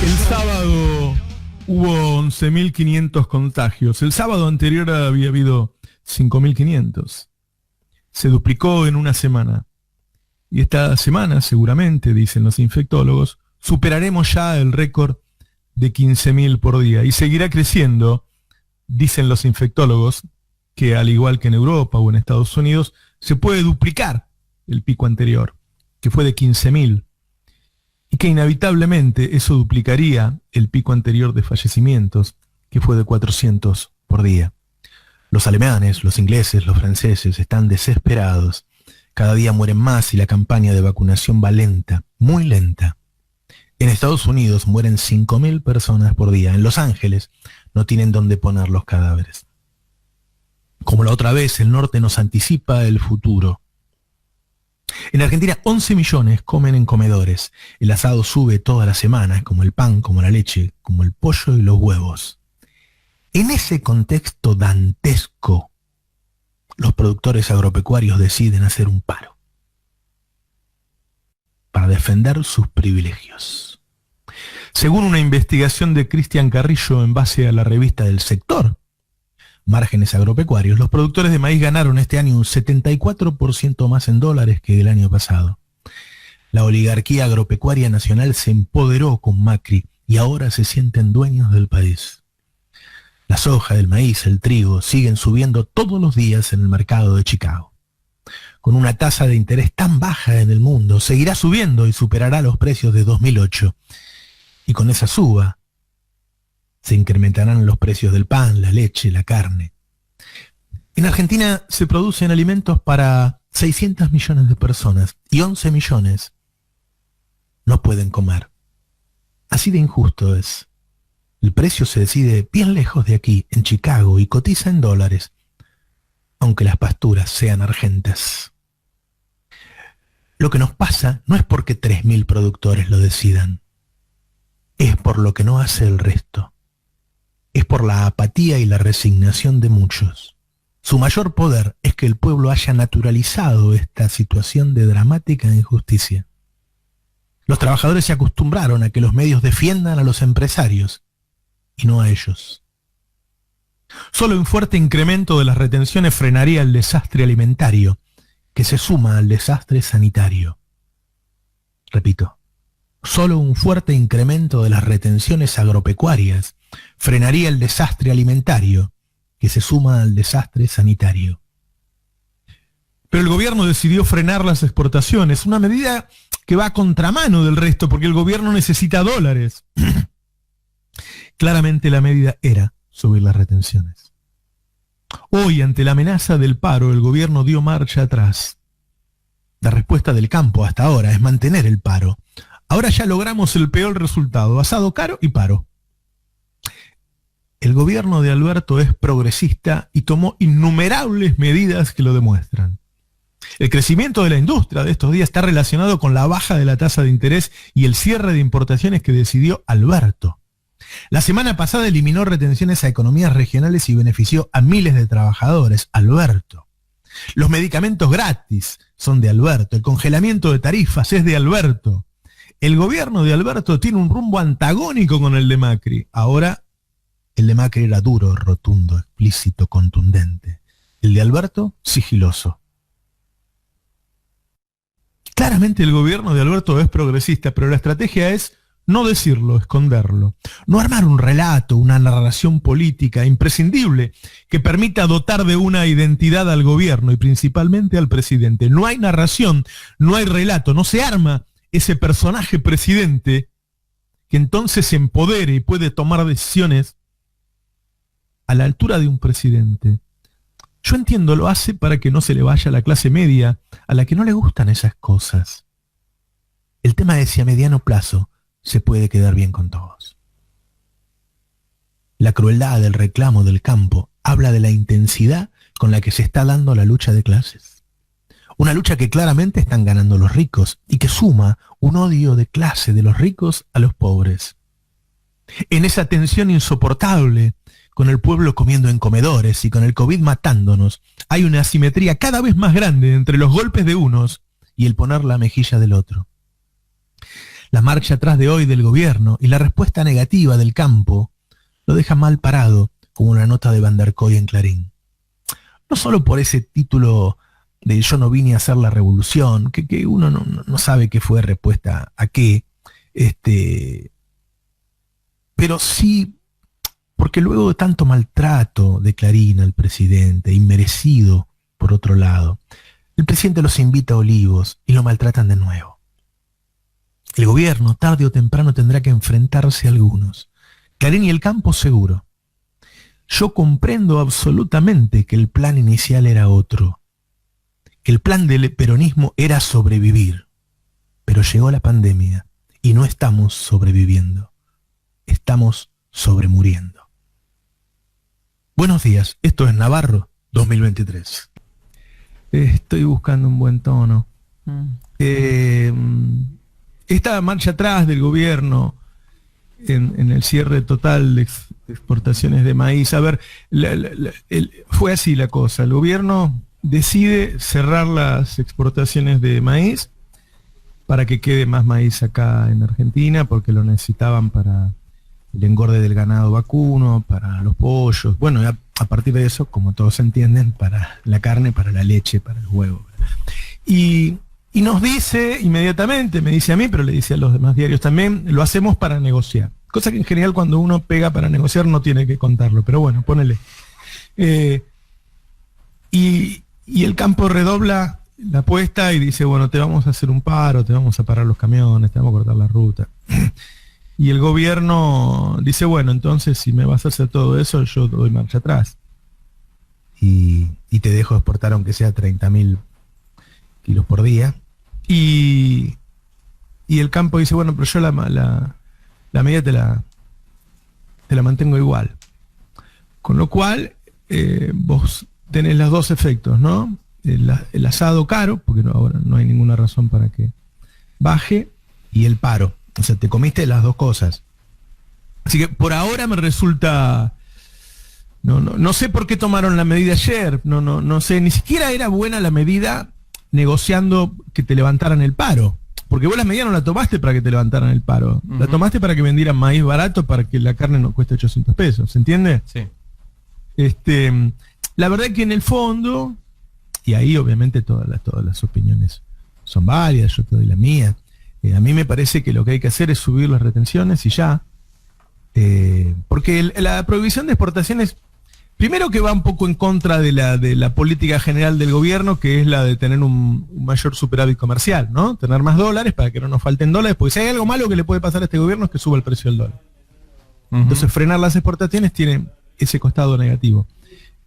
El sábado hubo 11.500 contagios. El sábado anterior había habido 5.500. Se duplicó en una semana. Y esta semana, seguramente, dicen los infectólogos, superaremos ya el récord de 15.000 por día. Y seguirá creciendo, dicen los infectólogos, que al igual que en Europa o en Estados Unidos, se puede duplicar el pico anterior, que fue de 15.000. Y que inevitablemente eso duplicaría el pico anterior de fallecimientos, que fue de 400 por día. Los alemanes, los ingleses, los franceses están desesperados. Cada día mueren más y la campaña de vacunación va lenta, muy lenta. En Estados Unidos mueren 5.000 personas por día. En Los Ángeles no tienen dónde poner los cadáveres. Como la otra vez, el norte nos anticipa el futuro. En Argentina 11 millones comen en comedores. El asado sube todas las semanas, como el pan, como la leche, como el pollo y los huevos. En ese contexto dantesco, los productores agropecuarios deciden hacer un paro para defender sus privilegios. Según una investigación de Cristian Carrillo en base a la revista del sector, Márgenes Agropecuarios, los productores de maíz ganaron este año un 74% más en dólares que el año pasado. La oligarquía agropecuaria nacional se empoderó con Macri y ahora se sienten dueños del país. La soja, el maíz, el trigo siguen subiendo todos los días en el mercado de Chicago. Con una tasa de interés tan baja en el mundo, seguirá subiendo y superará los precios de 2008. Y con esa suba, se incrementarán los precios del pan, la leche, la carne. En Argentina se producen alimentos para 600 millones de personas y 11 millones no pueden comer. Así de injusto es. El precio se decide bien lejos de aquí, en Chicago, y cotiza en dólares, aunque las pasturas sean argentas. Lo que nos pasa no es porque 3.000 productores lo decidan, es por lo que no hace el resto. Es por la apatía y la resignación de muchos. Su mayor poder es que el pueblo haya naturalizado esta situación de dramática injusticia. Los trabajadores se acostumbraron a que los medios defiendan a los empresarios y no a ellos. Solo un fuerte incremento de las retenciones frenaría el desastre alimentario, que se suma al desastre sanitario. Repito, solo un fuerte incremento de las retenciones agropecuarias frenaría el desastre alimentario, que se suma al desastre sanitario. Pero el gobierno decidió frenar las exportaciones, una medida que va a contramano del resto, porque el gobierno necesita dólares. Claramente la medida era subir las retenciones. Hoy, ante la amenaza del paro, el gobierno dio marcha atrás. La respuesta del campo hasta ahora es mantener el paro. Ahora ya logramos el peor resultado, asado caro y paro. El gobierno de Alberto es progresista y tomó innumerables medidas que lo demuestran. El crecimiento de la industria de estos días está relacionado con la baja de la tasa de interés y el cierre de importaciones que decidió Alberto. La semana pasada eliminó retenciones a economías regionales y benefició a miles de trabajadores. Alberto. Los medicamentos gratis son de Alberto. El congelamiento de tarifas es de Alberto. El gobierno de Alberto tiene un rumbo antagónico con el de Macri. Ahora, el de Macri era duro, rotundo, explícito, contundente. El de Alberto, sigiloso. Claramente el gobierno de Alberto es progresista, pero la estrategia es no decirlo, esconderlo. No armar un relato, una narración política imprescindible que permita dotar de una identidad al gobierno y principalmente al presidente. No hay narración, no hay relato, no se arma ese personaje presidente que entonces se empodere y puede tomar decisiones a la altura de un presidente. Yo entiendo, lo hace para que no se le vaya a la clase media, a la que no le gustan esas cosas. El tema es si a mediano plazo se puede quedar bien con todos. La crueldad del reclamo del campo habla de la intensidad con la que se está dando la lucha de clases. Una lucha que claramente están ganando los ricos y que suma un odio de clase de los ricos a los pobres. En esa tensión insoportable, con el pueblo comiendo en comedores y con el COVID matándonos, hay una asimetría cada vez más grande entre los golpes de unos y el poner la mejilla del otro. La marcha atrás de hoy del gobierno y la respuesta negativa del campo lo deja mal parado, como una nota de Van der Kooi en Clarín. No solo por ese título de yo no vine a hacer la revolución, que uno no sabe qué fue respuesta a qué, pero sí porque luego de tanto maltrato de Clarín al presidente, inmerecido por otro lado, el presidente los invita a Olivos y lo maltratan de nuevo. El gobierno, tarde o temprano, tendrá que enfrentarse a algunos. Clarín y el campo seguro. Yo comprendo absolutamente que el plan inicial era otro. Que el plan del peronismo era sobrevivir. Pero llegó la pandemia y no estamos sobreviviendo. Estamos sobremuriendo. Buenos días, esto es Navarro 2023. Estoy buscando un buen tono. Esta marcha atrás del gobierno en el cierre total de exportaciones de maíz, a ver, fue así la cosa. El gobierno decide cerrar las exportaciones de maíz para que quede más maíz acá en Argentina, porque lo necesitaban para el engorde del ganado vacuno, para los pollos, bueno, a partir de eso, como todos entienden, para la carne, para la leche, para el huevo. Y nos dice inmediatamente, me dice a mí, pero le dice a los demás diarios también, lo hacemos para negociar. Cosa que en general cuando uno pega para negociar no tiene que contarlo, pero bueno, ponele. Y el campo redobla la apuesta y dice, bueno, te vamos a hacer un paro, te vamos a parar los camiones, te vamos a cortar la ruta. Y el gobierno dice, bueno, entonces si me vas a hacer todo eso, yo doy marcha atrás. Y te dejo exportar aunque sea 30.000 kilos por día. Y el campo dice, bueno, pero yo la medida te la mantengo igual. Con lo cual, vos tenés los dos efectos, ¿no? El asado caro, porque ahora no hay ninguna razón para que baje, y el paro. O sea, te comiste las dos cosas. Así que por ahora me resulta... No sé por qué tomaron la medida ayer. No sé, ni siquiera era buena la medida negociando que te levantaran el paro. Porque vos la medida no la tomaste para que te levantaran el paro. La tomaste para que vendieran maíz barato para que la carne no cueste 800 pesos. ¿Se entiende? Sí. La verdad que en el fondo, y ahí obviamente todas las opiniones son válidas, yo te doy la mía. A mí me parece que lo que hay que hacer es subir las retenciones y ya. Porque la prohibición de exportaciones, primero que va un poco en contra de la política general del gobierno, que es la de tener un mayor superávit comercial, ¿no? Tener más dólares para que no nos falten dólares, porque si hay algo malo que le puede pasar a este gobierno es que suba el precio del dólar. Entonces frenar las exportaciones tiene ese costado negativo.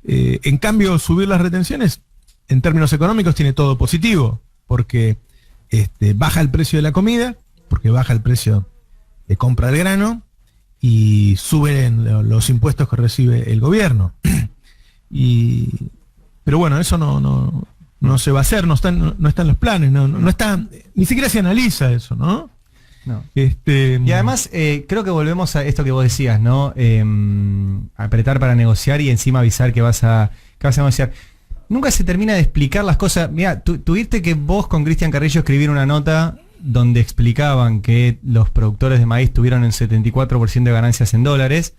En cambio, subir las retenciones, en términos económicos, tiene todo positivo, porque baja el precio de la comida, porque baja el precio de compra del grano y suben los impuestos que recibe el gobierno. Pero bueno, eso no se va a hacer, no está en los planes, no está, ni siquiera se analiza eso, ¿no? No. Y además, creo que volvemos a esto que vos decías, ¿no? Apretar para negociar y encima avisar que vas a negociar. Nunca se termina de explicar las cosas. Mira, tuviste que vos con Cristian Carrillo escribir una nota donde explicaban que los productores de maíz tuvieron el 74% de ganancias en dólares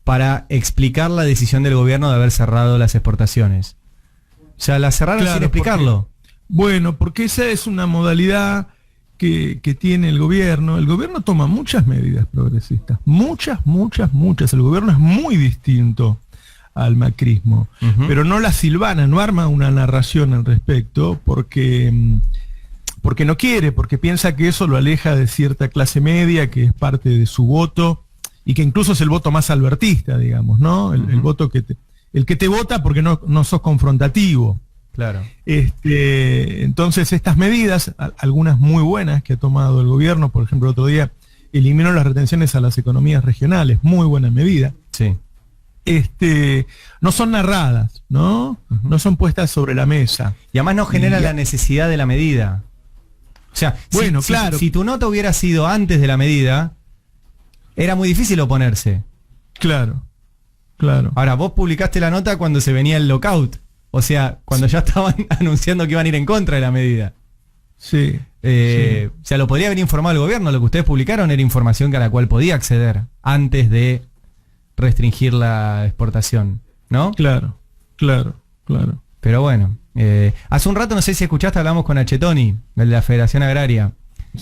para explicar la decisión del gobierno de haber cerrado las exportaciones. O sea, la cerraron sin explicarlo. Porque esa es una modalidad que tiene el gobierno. El gobierno toma muchas medidas progresistas. Muchas. El gobierno es muy distinto al macrismo, pero no la silvana, no arma una narración al respecto porque no quiere, porque piensa que eso lo aleja de cierta clase media, que es parte de su voto, y que incluso es el voto más albertista, digamos, ¿no? El voto el que te vota porque no sos confrontativo. Claro. Entonces estas medidas, algunas muy buenas que ha tomado el gobierno, por ejemplo, el otro día eliminó las retenciones a las economías regionales, muy buena medida. Sí. No son narradas, ¿no? No son puestas sobre la mesa. Y además no genera la necesidad de la medida. O sea, bueno, claro. Si tu nota hubiera sido antes de la medida, era muy difícil oponerse. Claro. Ahora, vos publicaste la nota cuando se venía el lockout. O sea, cuando ya estaban anunciando que iban a ir en contra de la medida. Sí. O sea, lo podría haber informado el gobierno. Lo que ustedes publicaron era información a la cual podía acceder antes de restringir la exportación, ¿no? Claro. Pero bueno, hace un rato, no sé si escuchaste, hablamos con Achetoni, de la Federación Agraria.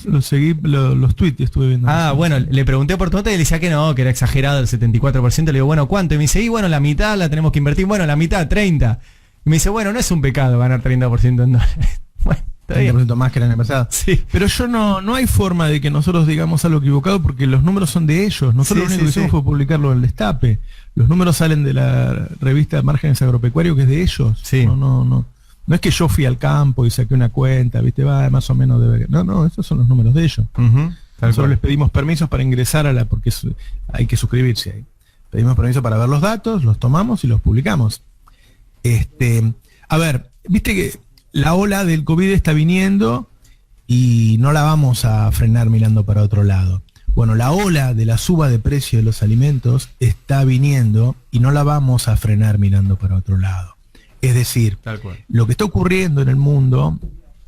Lo seguí, los tweets estuve viendo. Bueno, le pregunté por tu nota y le decía que no, que era exagerado el 74%. Le digo, bueno, ¿cuánto? Y me dice, bueno, la mitad la tenemos que invertir. Bueno, la mitad, 30. Y me dice, bueno, no es un pecado ganar 30% en dólares. Bueno, 30% más que el año pasado. Sí. Pero no hay forma de que nosotros digamos algo equivocado porque los números son de ellos. Nosotros lo único que hicimos fue publicarlo en el Destape. Los números salen de la revista Márgenes Agropecuarios, que es de ellos. Sí. No es que yo fui al campo y saqué una cuenta, viste, más o menos debe. No, esos son los números de ellos. Nosotros les pedimos permisos para ingresar porque hay que suscribirse ahí. Pedimos permiso para ver los datos, los tomamos y los publicamos. A ver, viste que la ola del COVID está viniendo y no la vamos a frenar mirando para otro lado. Bueno, la ola de la suba de precio de los alimentos está viniendo y no la vamos a frenar mirando para otro lado. Es decir, tal cual, lo que está ocurriendo en el mundo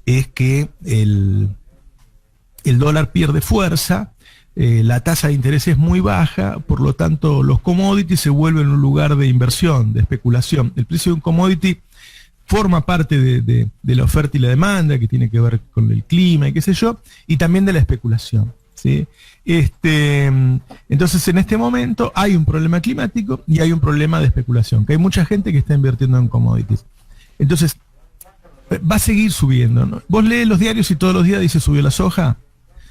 es que el dólar pierde fuerza, la tasa de interés es muy baja, por lo tanto los commodities se vuelven un lugar de inversión, de especulación. El precio de un commodity forma parte de la oferta y la demanda, que tiene que ver con el clima y qué sé yo, y también de la especulación, ¿sí? Entonces en este momento hay un problema climático y hay un problema de especulación, que hay mucha gente que está invirtiendo en commodities. Entonces va a seguir subiendo, ¿no? Vos lees los diarios y todos los días dice subió la soja.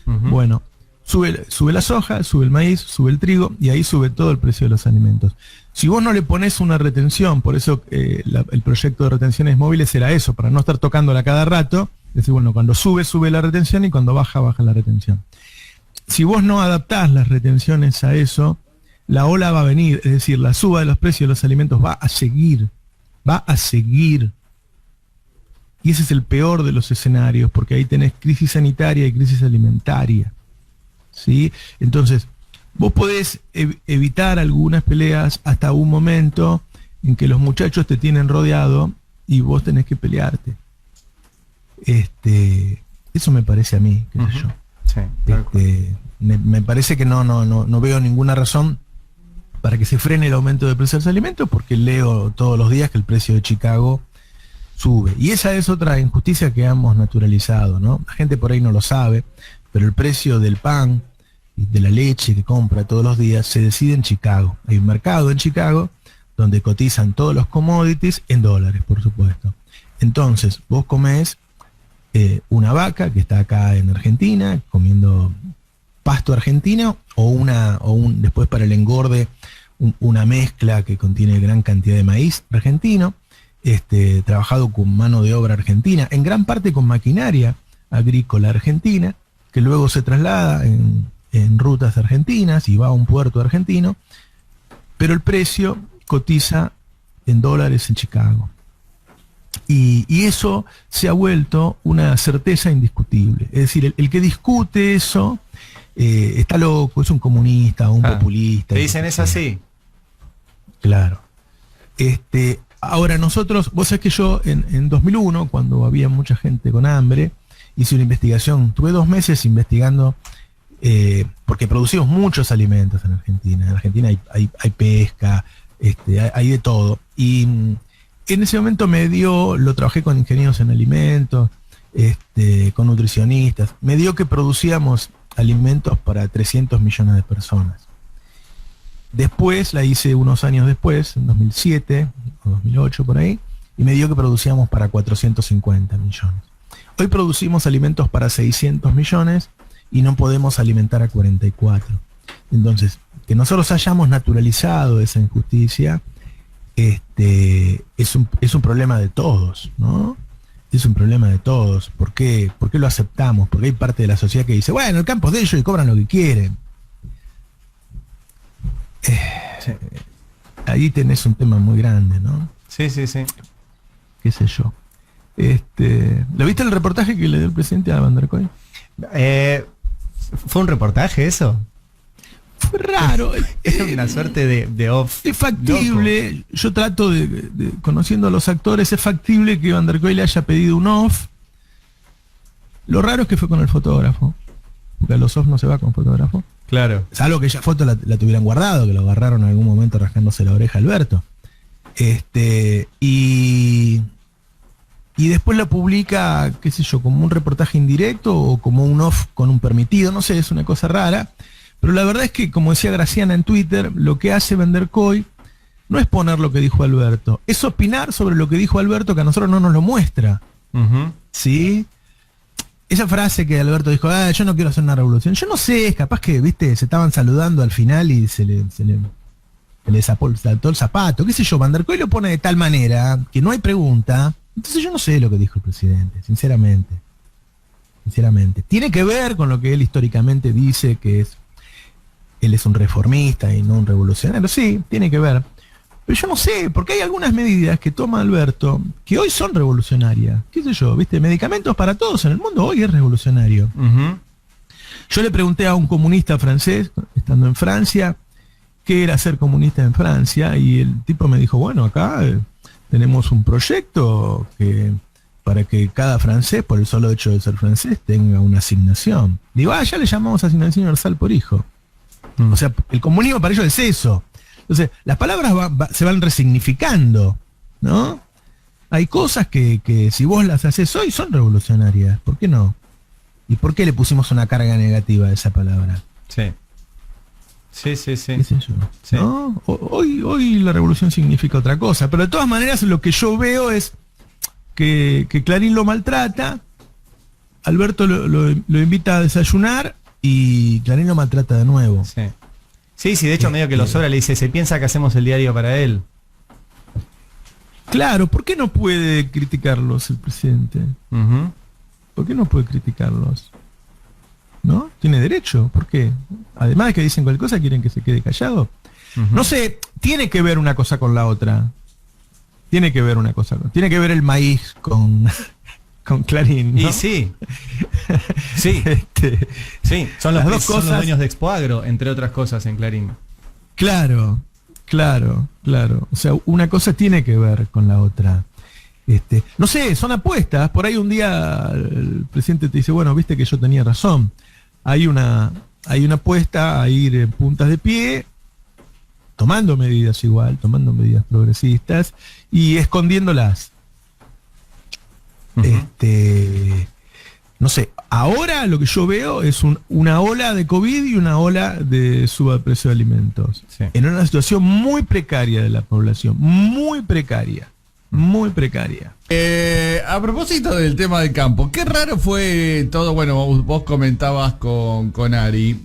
Bueno, sube la soja, sube el maíz, sube el trigo y ahí sube todo el precio de los alimentos. Si vos no le pones una retención, por eso el proyecto de retenciones móviles era eso, para no estar tocándola cada rato, es decir, bueno, cuando sube la retención y cuando baja la retención. Si vos no adaptás las retenciones a eso, la ola va a venir, es decir, la suba de los precios de los alimentos va a seguir. Y ese es el peor de los escenarios, porque ahí tenés crisis sanitaria y crisis alimentaria, ¿sí? Entonces, vos podés evitar algunas peleas hasta un momento en que los muchachos te tienen rodeado y vos tenés que pelearte. Eso me parece a mí, qué sé yo. Sí, me parece que no veo ninguna razón para que se frene el aumento de precios de los alimentos, porque leo todos los días que el precio de Chicago sube. Y esa es otra injusticia que hemos naturalizado, ¿no? La gente por ahí no lo sabe, pero el precio del pan y de la leche que compra todos los días se decide en Chicago. Hay un mercado en Chicago donde cotizan todos los commodities en dólares, por supuesto. Entonces, vos comés una vaca que está acá en Argentina comiendo pasto argentino después para el engorde una mezcla que contiene gran cantidad de maíz argentino, trabajado con mano de obra argentina, en gran parte con maquinaria agrícola argentina, que luego se traslada en rutas argentinas y va a un puerto argentino, pero el precio cotiza en dólares en Chicago. Y eso se ha vuelto una certeza indiscutible. Es decir, el que discute eso está loco, es un comunista, un populista. ¿Te dicen es así? Claro. Ahora nosotros, vos sabés que yo en 2001, cuando había mucha gente con hambre, hice una investigación, tuve 2 meses investigando, porque producimos muchos alimentos en Argentina. En Argentina hay pesca, hay de todo. Y en ese momento lo trabajé con ingenieros en alimentos, con nutricionistas, me dio que producíamos alimentos para 300 millones de personas. Después la hice unos años después, en 2007 o 2008 por ahí, y me dio que producíamos para 450 millones. Hoy producimos alimentos para 600 millones y no podemos alimentar a 44. Entonces, que nosotros hayamos naturalizado esa injusticia, es un problema de todos, ¿no? Es un problema de todos. ¿Por qué lo aceptamos? Porque hay parte de la sociedad que dice, bueno, el campo es de ellos y cobran lo que quieren. Ahí tenés un tema muy grande, ¿no? Sí. Qué sé yo. ¿Lo viste el reportaje que le dio el presidente a Van der Kooi? ¿Fue un reportaje eso? Fue raro. Es una suerte de off. Es factible, loco. Yo trato conociendo a los actores, es factible que Van der Kooi le haya pedido un off Lo raro es que fue con el fotógrafo, porque a los off no se va con fotógrafo. Claro. Salvo que esa foto la tuvieran guardado, que lo agarraron en algún momento rascándose la oreja a Alberto. Y después lo publica, qué sé yo, como un reportaje indirecto o como un off con un permitido, no sé, es una cosa rara. Pero la verdad es que, como decía Graciana en Twitter, lo que hace Vanderkoy no es poner lo que dijo Alberto, es opinar sobre lo que dijo Alberto, que a nosotros no nos lo muestra. ¿Sí? Esa frase que Alberto dijo, yo no quiero hacer una revolución, yo no sé, capaz que, viste, se estaban saludando al final y se le saltó el zapato, qué sé yo, Vanderkoy lo pone de tal manera que no hay pregunta. Entonces yo no sé lo que dijo el presidente, sinceramente. Tiene que ver con lo que él históricamente dice, que él es un reformista y no un revolucionario, sí, tiene que ver. Pero yo no sé, porque hay algunas medidas que toma Alberto que hoy son revolucionarias. ¿Qué sé yo? ¿Viste? Medicamentos para todos en el mundo hoy es revolucionario. Yo le pregunté a un comunista francés, estando en Francia, qué era ser comunista en Francia, y el tipo me dijo, bueno, acá tenemos un proyecto para que cada francés, por el solo hecho de ser francés, tenga una asignación. Digo, ya le llamamos asignación universal por hijo. O sea, el comunismo para ellos es eso. Entonces, las palabras se van resignificando, ¿no? Hay cosas que si vos las haces hoy son revolucionarias. ¿Por qué no? ¿Y por qué le pusimos una carga negativa a esa palabra? Sí. Sí. ¿Qué sé yo? Sí. ¿No? Hoy la revolución significa otra cosa. Pero de todas maneras lo que yo veo es que Clarín lo maltrata, Alberto lo invita a desayunar y Clarín lo maltrata de nuevo. Sí, de hecho medio que lo sobra, le dice, se piensa que hacemos el diario para él. Claro, ¿por qué no puede criticarlos el presidente? ¿Por qué no puede criticarlos? ¿No? Tiene derecho, ¿por qué? Además de que dicen cualquier cosa, quieren que se quede callado. No sé, tiene que ver una cosa con la otra. Tiene que ver el maíz con Clarín, ¿no? Y sí. Sí, son las dos cosas. Son los dueños de Expoagro, entre otras cosas, en Clarín. Claro. O sea, una cosa tiene que ver con la otra. No sé, son apuestas. Por ahí un día el presidente te dice, bueno, viste que yo tenía razón. Hay una apuesta a ir en puntas de pie, tomando medidas progresistas y escondiéndolas. No sé, ahora lo que yo veo es una ola de COVID y una ola de suba de precio de alimentos. En una situación muy precaria de la población, muy precaria. A propósito del tema del campo, qué raro fue todo. Bueno, vos comentabas con Ari.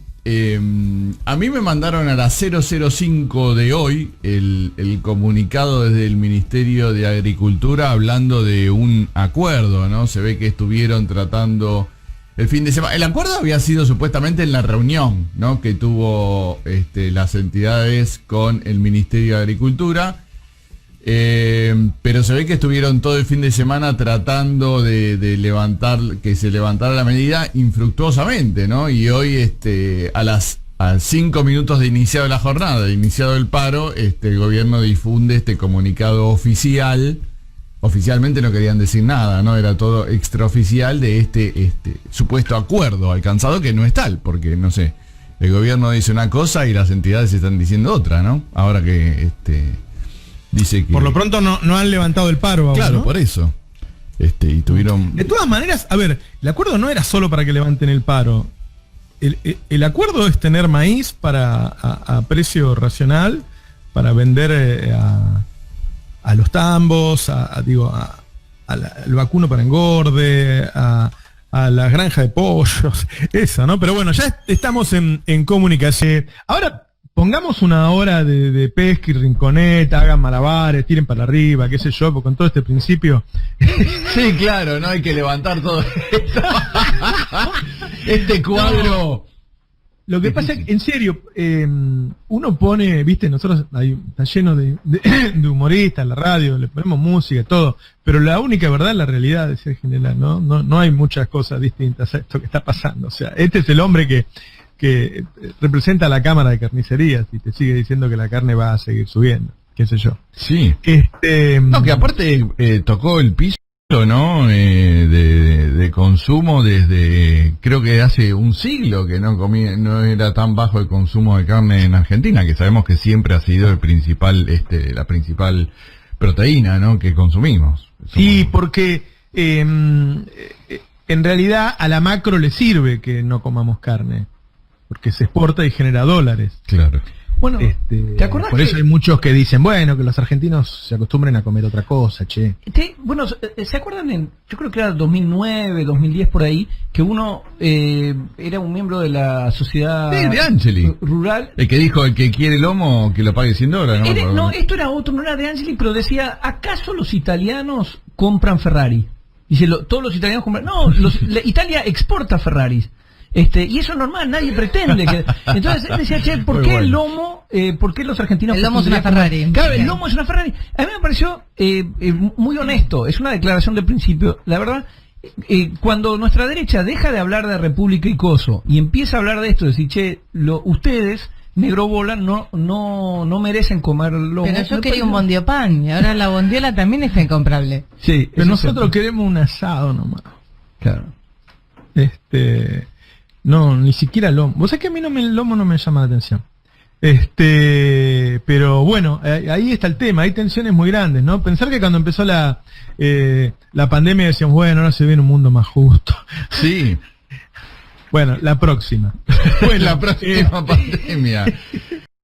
A mí me mandaron a las 005 de hoy el comunicado desde el Ministerio de Agricultura hablando de un acuerdo, ¿no? Se ve que estuvieron tratando el fin de semana. El acuerdo había sido supuestamente en la reunión, ¿no?, que tuvo las entidades con el Ministerio de Agricultura. Pero se ve que estuvieron todo el fin de semana tratando de que se levantara la medida infructuosamente, ¿no? Y hoy a 5 minutos de iniciado la jornada, de iniciado el paro, el gobierno difunde este comunicado oficial. Oficialmente no querían decir nada, ¿no? Era todo extraoficial de este supuesto acuerdo alcanzado, que no es tal, porque no sé, el gobierno dice una cosa y las entidades están diciendo otra, ¿no? Ahora que dice que... Por lo pronto no han levantado el paro aún, claro, ¿no? por eso. Y tuvieron... De todas maneras, a ver, el acuerdo no era solo para que levanten el paro. El acuerdo es tener maíz a precio racional para vender a los tambos, al vacuno para engorde, a la granja de pollos, eso, ¿no? Pero bueno, ya estamos en comunicación. Ahora... Pongamos una hora de pesca y rinconeta, hagan malabares, tiren para arriba, qué sé yo, porque con todo este principio... Sí, claro, no hay que levantar todo esto. Este cuadro... Lo que pasa es que, en serio, uno pone, viste, nosotros está lleno de humoristas, la radio, le ponemos música, todo, pero la única verdad es la realidad, decía el general, ¿no? No hay muchas cosas distintas a esto que está pasando. O sea, este es el hombre que representa a la Cámara de Carnicerías y te sigue diciendo que la carne va a seguir subiendo, qué sé yo. Sí. No, que aparte tocó el piso ¿no? De consumo desde, creo que hace un siglo que no era tan bajo el consumo de carne en Argentina, que sabemos que siempre ha sido la principal proteína, ¿no? Que consumimos. Sí, porque en realidad a la macro le sirve que no comamos carne, porque se exporta y genera dólares. Claro. Bueno, ¿te acordás? Por eso hay muchos que dicen, bueno, que los argentinos se acostumbren a comer otra cosa, che. Bueno, ¿se acuerdan yo creo que era 2009, 2010 por ahí, que uno era un miembro de la sociedad de Angeli rural? El que dijo, el que quiere lomo, que lo pague $100, ¿no? No, esto era otro, no era de Angeli, pero decía, ¿acaso los italianos compran Ferrari? Dice, todos los italianos compran... No, Italia exporta Ferraris. Y eso es normal, nadie pretende que... Entonces él decía, che, ¿por qué el lomo? ¿Por qué los argentinos... El lomo es una Ferrari. Claro, el lomo es una Ferrari. A mí me pareció muy honesto, es una declaración de principio. La verdad, cuando nuestra derecha deja de hablar de República y Coso y empieza a hablar de esto, decir, che, ustedes, negro bola, no merecen comer lomo. Pero yo quería un bondiopan y ahora la bondiola también está incomprable. Sí, pero nosotros queremos un asado nomás. Claro. No, ni siquiera lomo. Vos sabés que a mí el lomo no me llama la atención. Pero bueno, ahí está el tema, hay tensiones muy grandes, ¿no? Pensar que cuando empezó la pandemia decían, bueno, ahora se viene un mundo más justo. Sí. Bueno, la próxima. Pues la próxima pandemia.